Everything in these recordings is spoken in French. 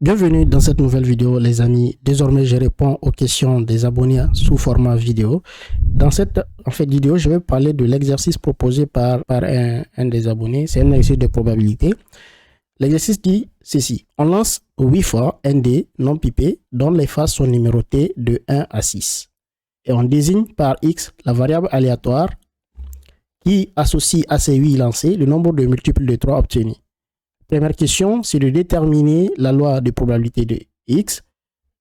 Bienvenue dans cette nouvelle vidéo les amis. Désormais je réponds aux questions des abonnés sous format vidéo. Dans cette vidéo je vais parler de l'exercice proposé par un des abonnés. C'est un exercice de probabilité. L'exercice dit ceci: on lance 8 fois un dé non pipé dont les faces sont numérotées de 1 à 6 et on désigne par x la variable aléatoire qui associe à ces 8 lancés le nombre de multiples de 3 obtenus. Première question, c'est de déterminer la loi de probabilité de x.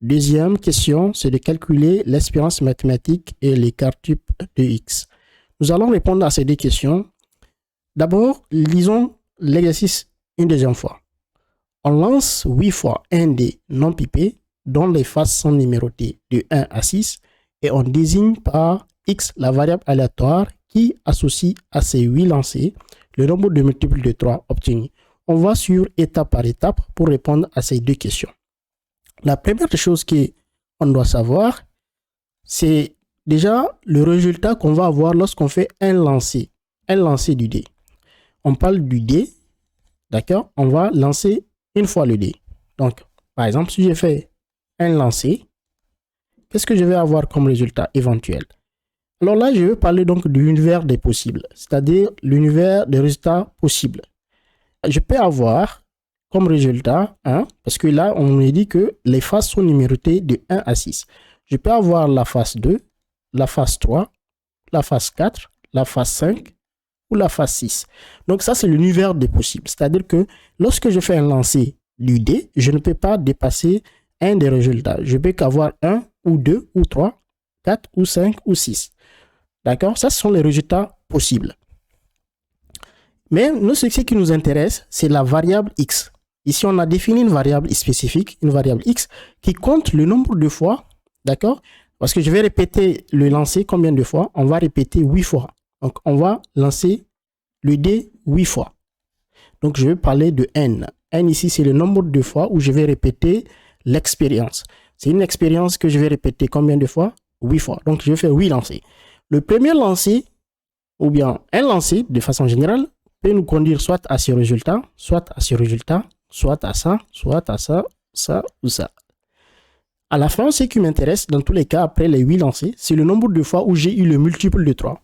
Deuxième question, c'est de calculer l'espérance mathématique et l'écart type de x. Nous allons répondre à ces deux questions. D'abord, lisons l'exercice une deuxième fois. On lance 8 fois un dé non pipé dont les faces sont numérotées de 1 à 6 et on désigne par x la variable aléatoire qui associe à ces 8 lancés le nombre de multiples de 3 obtenus. On va sur étape par étape pour répondre à ces deux questions. La première chose qu'on doit savoir, c'est déjà le résultat qu'on va avoir lorsqu'on fait un lancer du dé. On parle du dé, d'accord? On va lancer une fois le dé. Donc, par exemple, si je fais un lancer, qu'est-ce que je vais avoir comme résultat éventuel? Alors là, je vais parler donc de l'univers des possibles, c'est-à-dire l'univers des résultats possibles. Je peux avoir comme résultat 1, parce que là, on me dit que les faces sont numérotées de 1 à 6. Je peux avoir la face 2, la face 3, la face 4, la face 5 ou la face 6. Donc ça, c'est l'univers des possibles. C'est-à-dire que lorsque je fais un lancer du dé, je ne peux pas dépasser un des résultats. Je peux qu'avoir 1 ou 2 ou 3, 4 ou 5 ou 6. D'accord? Ça, ce sont les résultats possibles. Mais nous, ce qui nous intéresse, c'est la variable x. Ici, on a défini une variable spécifique, une variable x, qui compte le nombre de fois, d'accord? Parce que je vais répéter le lancer combien de fois? On va répéter 8 fois. Donc, on va lancer le dé 8 fois. Donc, je vais parler de n. n ici, c'est le nombre de fois où je vais répéter l'expérience. C'est une expérience que je vais répéter combien de fois? 8 fois. Donc, je vais faire 8 lancers. Le premier lancer, ou bien un lancer, de façon générale, peut nous conduire soit à ce résultat, soit à ce résultat, soit à ça, soit à ça, ça ou ça. À la fin, ce qui m'intéresse, dans tous les cas, après les 8 lancers, c'est le nombre de fois où j'ai eu le multiple de 3.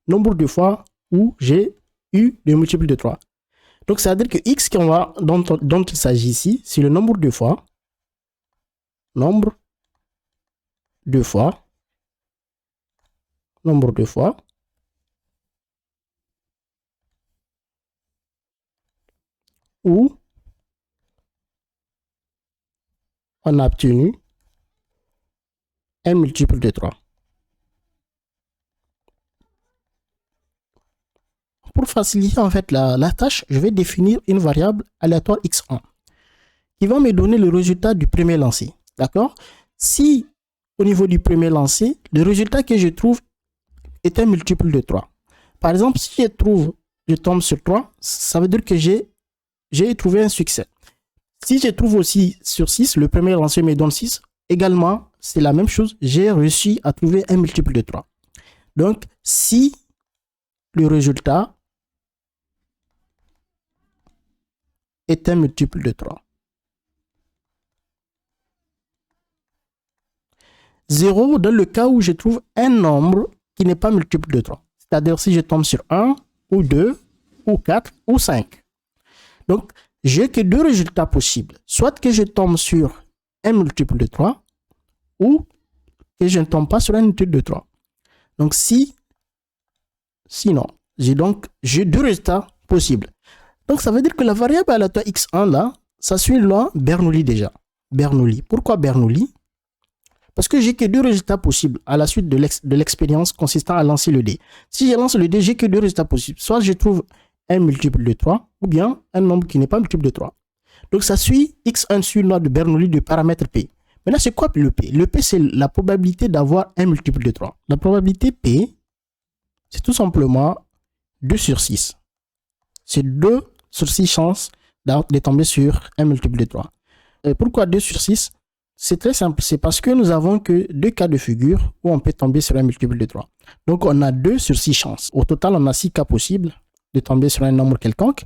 Nombre de fois où j'ai eu le multiple de 3. Donc, ça veut dire que x dont il s'agit ici, c'est le nombre de fois où on a obtenu un multiple de 3. Pour faciliter en fait la tâche, je vais définir une variable aléatoire x1 qui va me donner le résultat du premier lancer. D'accord? Si au niveau du premier lancer, le résultat que je trouve est un multiple de 3. Par exemple, si je tombe sur 3, ça veut dire que j'ai trouvé un succès. Si je trouve aussi sur 6, le premier lancer me donne 6, également, c'est la même chose, j'ai réussi à trouver un multiple de 3. Donc, si le résultat est un multiple de 3. 0 dans le cas où je trouve un nombre qui n'est pas multiple de 3. C'est-à-dire si je tombe sur 1 ou 2 ou 4 ou 5. Donc, j'ai que deux résultats possibles. Soit que je tombe sur un multiple de 3 ou que je ne tombe pas sur un multiple de 3. Donc, sinon, j'ai deux résultats possibles. Donc, ça veut dire que la variable aléatoire x1 là, ça suit la loi Bernoulli déjà. Bernoulli. Pourquoi Bernoulli? Parce que j'ai que deux résultats possibles à la suite de l'expérience consistant à lancer le dé. Si je lance le dé, j'ai que deux résultats possibles. Soit je trouve un multiple de 3 ou bien un nombre qui n'est pas multiple de 3. Donc, ça suit x1 suit la loi de Bernoulli du paramètre p. Maintenant, c'est quoi le p? Le p, c'est la probabilité d'avoir un multiple de 3. La probabilité p, c'est tout simplement 2 sur 6. C'est 2 sur 6 chances de tomber sur un multiple de 3. Et pourquoi 2 sur 6? C'est très simple. C'est parce que nous avons que deux cas de figure où on peut tomber sur un multiple de 3. Donc, on a 2 sur 6 chances. Au total, on a 6 cas possibles de tomber sur un nombre quelconque.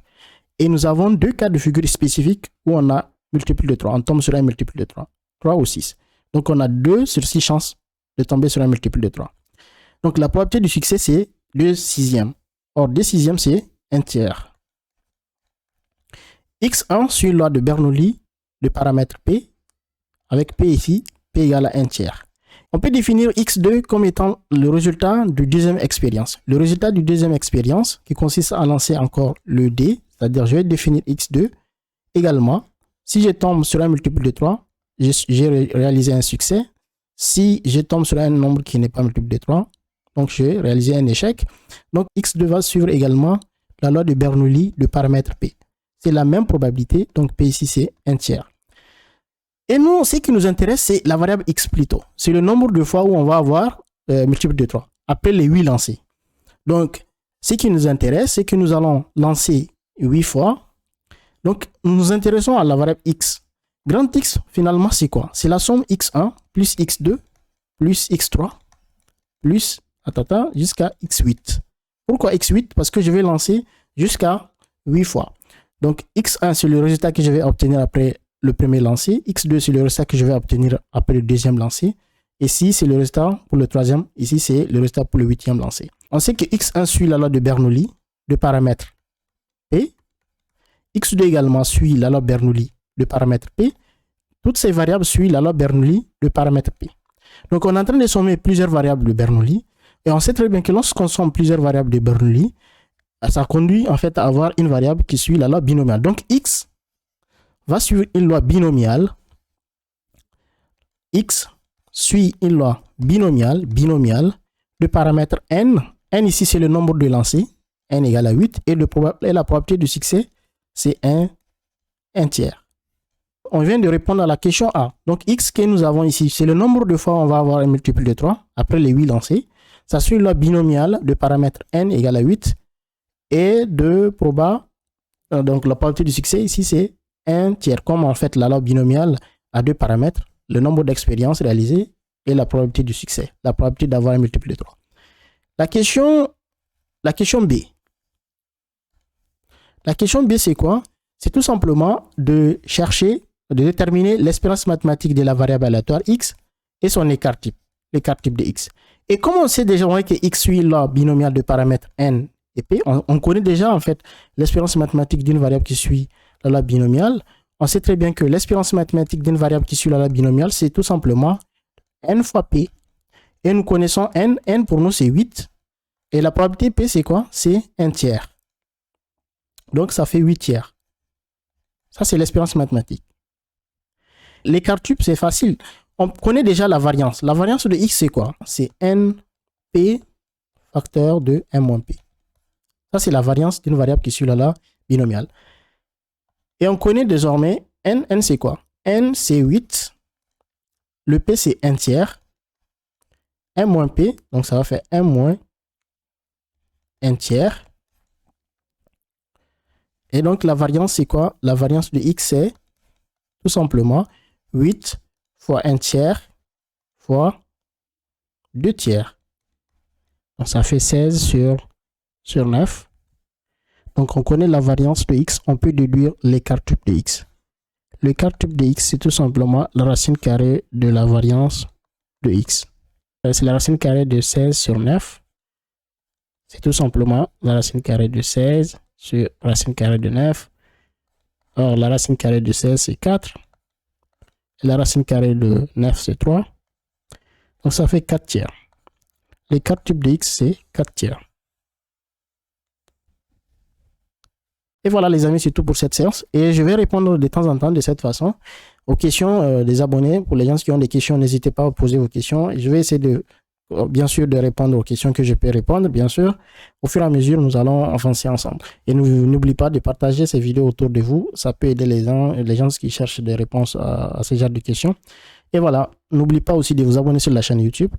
Et nous avons deux cas de figure spécifiques où on a multiple de 3. On tombe sur un multiple de 3. 3 ou 6. Donc, on a 2 sur 6 chances de tomber sur un multiple de 3. Donc, la probabilité du succès, c'est 2 sixièmes. Or, 2 sixièmes, c'est un tiers. X1 suit la loi de Bernoulli de paramètre P, avec P ici, P égale à 1 tiers. On peut définir X2 comme étant le résultat du deuxième expérience. Le résultat du deuxième expérience qui consiste à lancer encore le D, c'est-à-dire je vais définir X2 également. Si je tombe sur un multiple de 3, j'ai réalisé un succès. Si je tombe sur un nombre qui n'est pas multiple de 3, donc j'ai réalisé un échec. Donc X2 va suivre également la loi de Bernoulli de paramètre P. C'est la même probabilité, donc P ici c'est 1 tiers. Et nous, ce qui nous intéresse, c'est la variable X plutôt. C'est le nombre de fois où on va avoir multiple de 3, après les 8 lancés. Donc, ce qui nous intéresse, c'est que nous allons lancer 8 fois. Donc, nous nous intéressons à la variable X. Grand X, finalement, c'est quoi? C'est la somme X1 plus X2 plus X3 plus, jusqu'à X8. Pourquoi X8? Parce que je vais lancer jusqu'à 8 fois. Donc, X1, c'est le résultat que je vais obtenir après le premier lancer. X2, c'est le résultat que je vais obtenir après le deuxième lancer. Ici, c'est le résultat pour le troisième. Ici, c'est le résultat pour le huitième lancer. On sait que X1 suit la loi de Bernoulli de paramètre P. X2 également suit la loi Bernoulli de paramètre P. Toutes ces variables suivent la loi Bernoulli de paramètre P. Donc, on est en train de sommer plusieurs variables de Bernoulli. Et on sait très bien que lorsqu'on somme plusieurs variables de Bernoulli, ça conduit en fait à avoir une variable qui suit la loi binomiale. Donc, X va suivre une loi binomiale. X suit une loi binomiale de paramètre N. N ici, c'est le nombre de lancers. N égale à 8. Et la probabilité du succès, c'est 1 tiers. On vient de répondre à la question A. Donc, X que nous avons ici, c'est le nombre de fois où on va avoir un multiple de 3 après les 8 lancers. Ça suit une loi binomiale de paramètre N égale à 8. Et de donc la probabilité du succès ici, c'est 1 tiers. Comme en fait la loi binomiale a deux paramètres, le nombre d'expériences réalisées et la probabilité du succès, la probabilité d'avoir un multiple de 3. La question B. La question B, c'est quoi? C'est tout simplement de chercher, de déterminer l'espérance mathématique de la variable aléatoire X et son écart type de X. Et comme on sait déjà que X suit la binomiale de paramètres N et P, on connaît déjà en fait l'espérance mathématique d'une variable qui suit la loi binomiale. On sait très bien que l'espérance mathématique d'une variable qui suit la loi binomiale, c'est tout simplement N fois P. Et nous connaissons N. N pour nous, c'est 8. Et la probabilité P, c'est quoi? C'est 1 tiers. Donc, ça fait 8 tiers. Ça, c'est l'espérance mathématique. L'écart type, c'est facile. On connaît déjà la variance. La variance de X, c'est quoi? C'est NP facteur de N moins P. Ça, c'est la variance d'une variable qui suit la loi binomiale. Et on connaît désormais N. N, c'est quoi? N, c'est 8. Le P, c'est 1 tiers. N moins P, donc ça va faire 1 moins 1 tiers. Et donc, la variance, c'est quoi? La variance de X, c'est tout simplement 8 fois 1 tiers fois 2 tiers. Donc, ça fait 16 sur 9. Donc, on connaît la variance de X. On peut déduire l'écart type de X. L'écart type de X, c'est tout simplement la racine carrée de la variance de X. C'est la racine carrée de 16 sur 9. C'est tout simplement la racine carrée de 16 sur racine carrée de 9. Or, la racine carrée de 16, c'est 4. Et la racine carrée de 9, c'est 3. Donc, ça fait 4 tiers. L'écart type de X, c'est 4 tiers. Et voilà, les amis, c'est tout pour cette séance. Et je vais répondre de temps en temps de cette façon aux questions des abonnés. Pour les gens qui ont des questions, n'hésitez pas à poser vos questions. Et je vais essayer de, bien sûr, de répondre aux questions que je peux répondre, bien sûr. Au fur et à mesure, nous allons avancer ensemble. Et n'oubliez pas de partager ces vidéos autour de vous. Ça peut aider les gens qui cherchent des réponses à ce genre de questions. Et voilà, n'oubliez pas aussi de vous abonner sur la chaîne YouTube